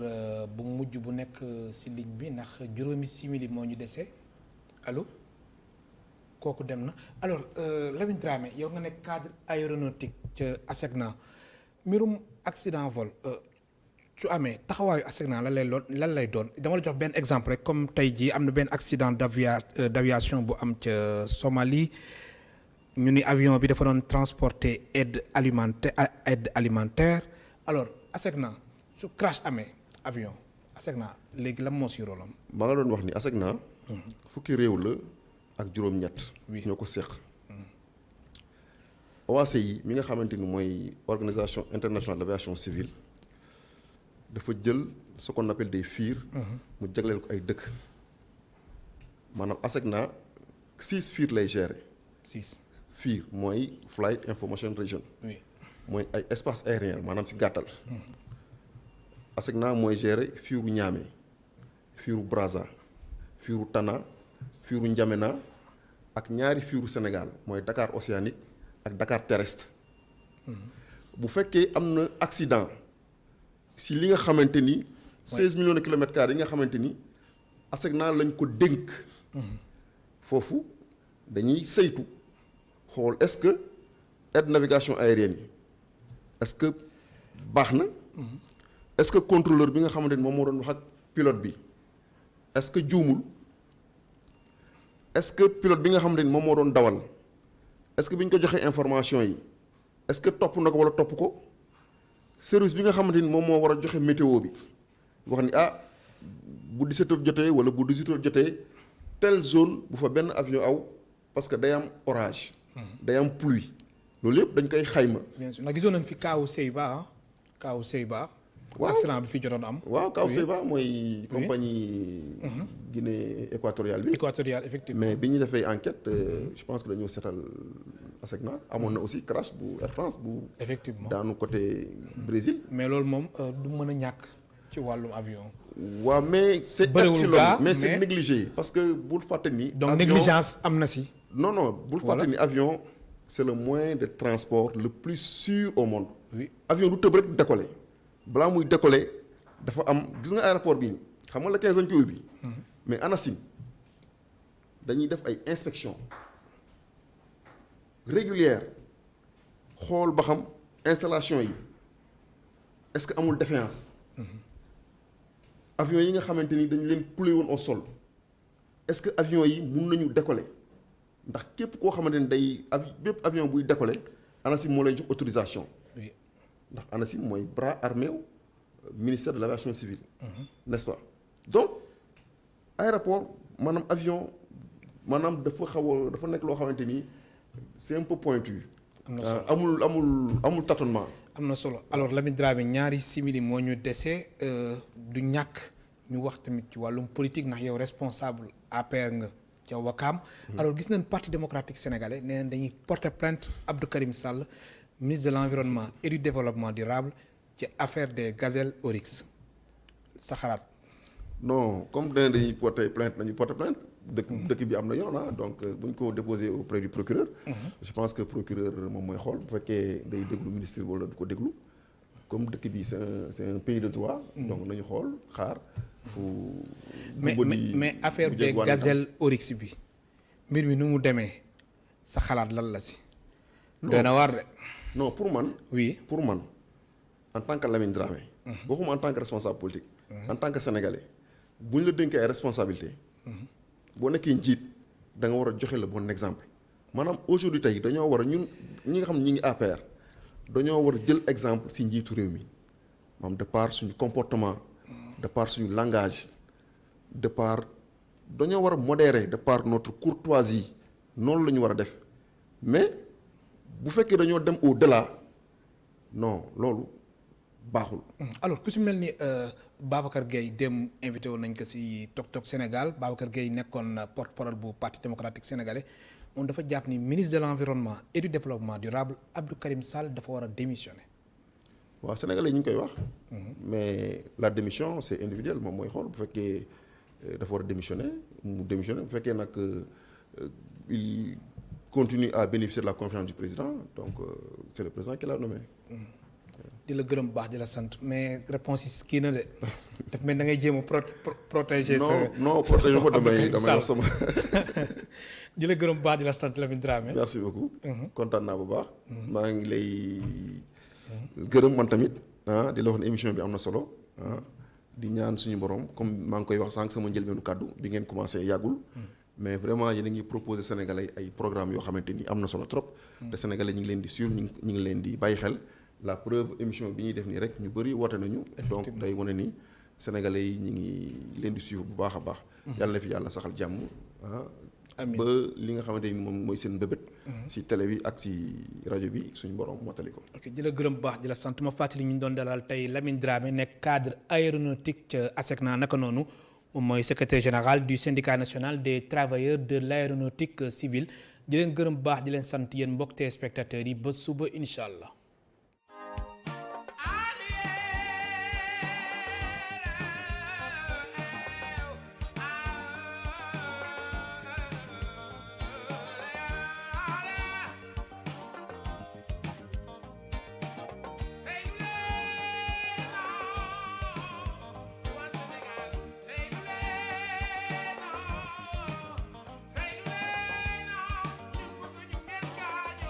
bu mujj bu nekk ci ligne bi ndax juróomi simili moo ñu dese allo kooku dem na alors Lamine Dramé yow nga nekk cadre aéronautique ca ASECNA mbirum accident vol su amee taxawaayu ASECNA lan lay doon dama la jox benn exemple rek comme tey jii am na benn accident d'aviation bu am ca Somalie ñu ni avion bi dafa doon transporter aide alimentaire alors ASECNA su crash amee avion ASECNA léegi lan moo si rôle am. maa nga doon wax ni ASECNA. fukki réew la ak juróom-ñett. ñoo ko seq. OACI mi nga xamante ni mooy organisation internationale de l'aviation civile. dafa jël ce qu'on appelle des FIR. mu jagleel ko ay dëkk. maanaam ASECNA 6 FIR lay gérer. 6 FIR mooy Flight Information Region. mooy ay espace aérien maanaam ci gàttal. ASECNA mooy gérer FIRu Niamey FIRu Brazza FIRu Tana FIRu N'Djamena ak ñaari FIRu Sénégal mooy Dakar océanique ak Dakar terrestre. bu fekkee am na accident. si li nga xamante ni 16 millions de kilomètres carrés yi nga xamante ni ASECNA lañ ko dénk. foofu dañuy saytu xool est-ce que aide navigation aérienne yi est-ce que baax na. est-ce que contrôleur bi nga xamante ni moom moo doon wax ak pilote bi est-ce que juumul est-ce que pilote bi nga xamante ni moom moo doon dawal est-ce que bi ñu ko joxee information yi est-ce que topp na ko walla topp ko service bi nga xamante ni moom moo war a joxe météo bi wax ni bu 17h jotee walla bu 18h jotee telle zone bu fa benn avion aw parce que day am orage. day am pluie. loolu yëpp dañ koy xayma. bien sûr ndax gisoon nañ fi kaawu Seyba kaawu Seyba. waaw accident bi fi jotoon am. waaw kaawu Seyba mooy. compagnie. Guinée équatoriale bi. équatoriale effectivement. mais bi ñu defee enquête je pense que dañoo seetal ASECNA amoon na aussi crash bu Air France bu. effectivement daanu côté Brésil. mais loolu moom du mën a ñàkk ci wàllum avion. waaw mais c'est epsilon mais c'est négligé parce que bul fàtte ni. donc négligence am na si. non bul fàtte ni avion c'est le moyen de transport le plus sûr au monde. oui avion du tëb rek décoller balaa muy décoller dafa am gis nga aéroport bii xam nga la 15 dañ koy ubbi. mais ANACIM dañuy def ay inspection régulière xool ba xam installation yi est-ce que amul défaillance. avion yi nga xamante ni dañu leen coulé woon au sol est-ce que avion yi mun nañu décoller ndax képp koo xamante ni day bépp avion buy décoller ANACIM moo lay jox autorisation. oui ndax ANACIM mooy bras armé ministère de l'aviation civile. n'est-ce pas donc aéroport maanaam avion maanaam dafa nekk loo xamante ni c'est un peu pointu. amul tâtonnement. am na solo alors Lamine Dramé ñaari simili moo ñu dese du ñàkk ñu wax tamit ci wàllum politique ndax yow responsable APR nga ca Wakaam. alors gis nañ parti démocratique sénégalais nee nañ dañuy porter plainte Abdou Karim Sall ministre de l'environnement et du développement durable ci affaire des gazelles oryx sa xalaat. non comme dañuy porter plainte nañu porter plainte. dëkk bi am na yoon donc bu ñu ko déposé auprès du procureur. je pense que procureur moom mooy xool bu fekkee day déglu ministre wala du ko déglu comme dëkk bi c'est un pays de droit. donc nañu xool xaar fu. mais affaire des gazelles oryx bi mbir mi nu mu demee sa xalaat lan la si. doy na waar de. non pour man. oui pour man en tant que Lamine Dramé. waxuma en tant que responsable politique. en tant que sénégalais bu ñu la dénkee ay responsabilités. boo nekkee njiit da nga war a joxe le bon exemple maanaam aujourd'hui tey dañoo war a ñun ñi nga xam ne ñi ngi APR dañoo war a jël exemple ci njiitu réew mi maanaam de par suñu comportement de par suñu langage de par dañoo war a modérer de par notre courtoisie noonu la ñu war a def mais bu fekkee dañoo dem au-delà non loolu baaxul. alors ku si mel ni Babacar Gueye dem invité woon nañ ko si Tok Tok Sénégal Babacar Gueye nekkoon porte-parole bu parti démocratique sénégalais moom dafa jàpp ni ministre de l'environnement et du développement durable Abdou Karim Sall dafa war a démissionner. waaw sénégalais ñu ngi koy wax. mais la démission c'est individuel moom mooy xool bu fekkee dafa war a démissionner mu démissionner bu fekkee nag il continue à bénéficier de la confiance du président donc c'est le président qui l'a nommé. di la gërëm baax di la sant mais réponse yi kii na de daf mel da ngay jéem a protéger. non protéger ko damay wax sama. di la gërëm baax di la sant Lamine Dramé. merci beaucoup. kontaan naa bu baax. maa ngi lay gërëm man tamit di la wax ne émission bi am na solo di ñaan suñu borom comme maa ngi koy wax sànq sama njëlbeenu kàddu bi ngeen commencé yàggul. mais vraiment yéen a ngi proposer Sénégalais ay programmes yoo xamante ni am na solo trop. te Sénégalais ñu ngi leen di suivre ñu ngi leen di bàyyi xel. la preuve émission bi ñuy def nii rek ñu bëri woote nañu. donc day wane ni sénégalais yi ñu ngi leen di suivre bu baax a baax. yàlla na fi yàlla saxal jàmm. amiin ba li nga xamante ni moom mooy seen mbébét. ci télé bi ak ci rajo bi suñu borom mottali ko. ok di la gërëm bu baax di la sant ma fàttali ñu doon dalal tey Lamine Dramé nekk cadre aéronautique ca ASECNA naka noonu moom mooy secrétaire général du syndicat national des travailleurs de l'aéronautique civile di leen gërëm bu baax di leen sant yéen mbokk téléspectateurs yi ba suba incha allah.